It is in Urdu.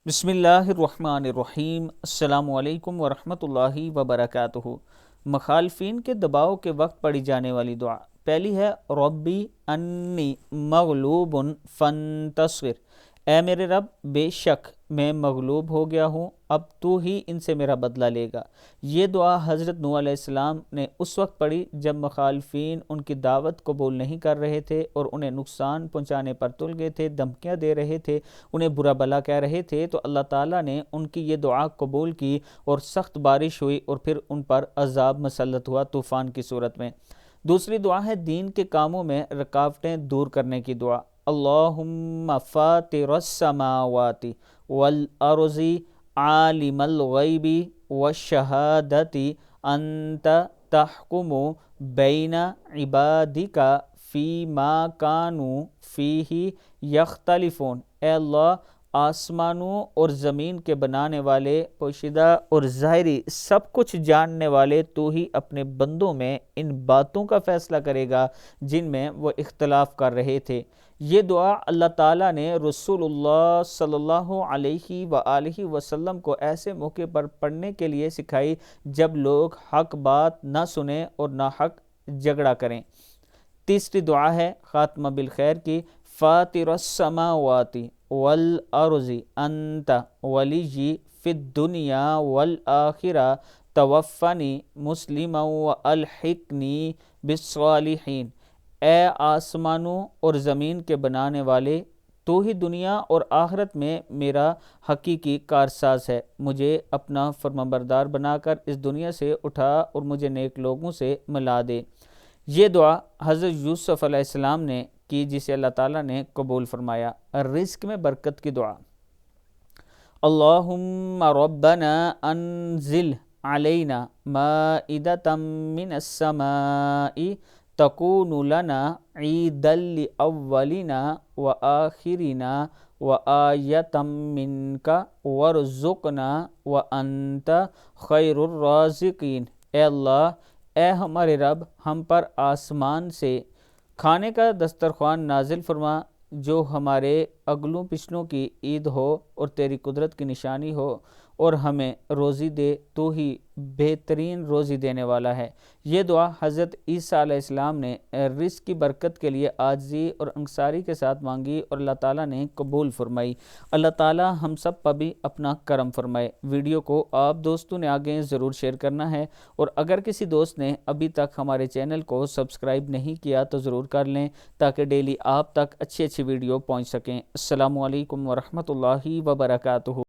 بسم اللہ الرحمن الرحیم۔ السلام علیکم ورحمۃ اللہ وبرکاتہ۔ مخالفین کے دباؤ کے وقت پڑھی جانے والی دعا پہلی ہے ربی انی مغلوب فانتصر، اے میرے رب بے شک میں مغلوب ہو گیا ہوں، اب تو ہی ان سے میرا بدلہ لے گا۔ یہ دعا حضرت نوح علیہ السلام نے اس وقت پڑھی جب مخالفین ان کی دعوت قبول نہیں کر رہے تھے اور انہیں نقصان پہنچانے پر تل گئے تھے، دھمکیاں دے رہے تھے، انہیں برا بھلا کہہ رہے تھے، تو اللہ تعالیٰ نے ان کی یہ دعا قبول کی اور سخت بارش ہوئی اور پھر ان پر عذاب مسلط ہوا طوفان کی صورت میں۔ دوسری دعا ہے دین کے کاموں میں رکاوٹیں دور کرنے کی دعا۔ اللہم فاطر السماوات والارض عالم الغیب والشہادت انت تحکم بین عبادک فیما کانوا فیہ یختلفون، اے اللہ آسمانوں اور زمین کے بنانے والے، پوشیدہ اور ظاہری سب کچھ جاننے والے، تو ہی اپنے بندوں میں ان باتوں کا فیصلہ کرے گا جن میں وہ اختلاف کر رہے تھے۔ یہ دعا اللہ تعالیٰ نے رسول اللہ صلی اللہ علیہ وآلہ وسلم کو ایسے موقع پر پڑھنے کے لیے سکھائی جب لوگ حق بات نہ سنیں اور نہ حق جھگڑا کریں۔ تیسری دعا ہے خاتمہ بالخیر کی، فاطر السماوات والارض انت ولی فی الدنیا والآخرہ توفنی مسلما والحقنی بالصالحین، اے آسمانوں اور زمین کے بنانے والے، تو ہی دنیا اور آخرت میں میرا حقیقی کارساز ہے، مجھے اپنا فرمانبردار بنا کر اس دنیا سے اٹھا اور مجھے نیک لوگوں سے ملا دے۔ یہ دعا حضرت یوسف علیہ السلام نے کی جسے اللہ تعالیٰ نے قبول فرمایا۔ رزق میں برکت کی دعا، اللہم ربنا انزل علینا مائدۃ من السماء تکون لنا عیدا لاولنا وآخرنا وآیۃ منک وارزقنا وانت خیر الرازقین، اے اللہ اے ہمارے رب ہم پر آسمان سے کھانے کا دسترخوان نازل فرما جو ہمارے اگلوں پچھلوں کی عید ہو اور تیری قدرت کی نشانی ہو، اور ہمیں روزی دے، تو ہی بہترین روزی دینے والا ہے۔ یہ دعا حضرت عیسیٰ علیہ السلام نے رزق کی برکت کے لیے عاجزی اور انکساری کے ساتھ مانگی اور اللہ تعالیٰ نے قبول فرمائی۔ اللہ تعالیٰ ہم سب پر بھی اپنا کرم فرمائے۔ ویڈیو کو آپ دوستوں نے آگے ضرور شیئر کرنا ہے، اور اگر کسی دوست نے ابھی تک ہمارے چینل کو سبسکرائب نہیں کیا تو ضرور کر لیں تاکہ ڈیلی آپ تک اچھی ویڈیو پہنچ سکیں۔ السلام علیکم ورحمۃ اللہ وبرکاتہ۔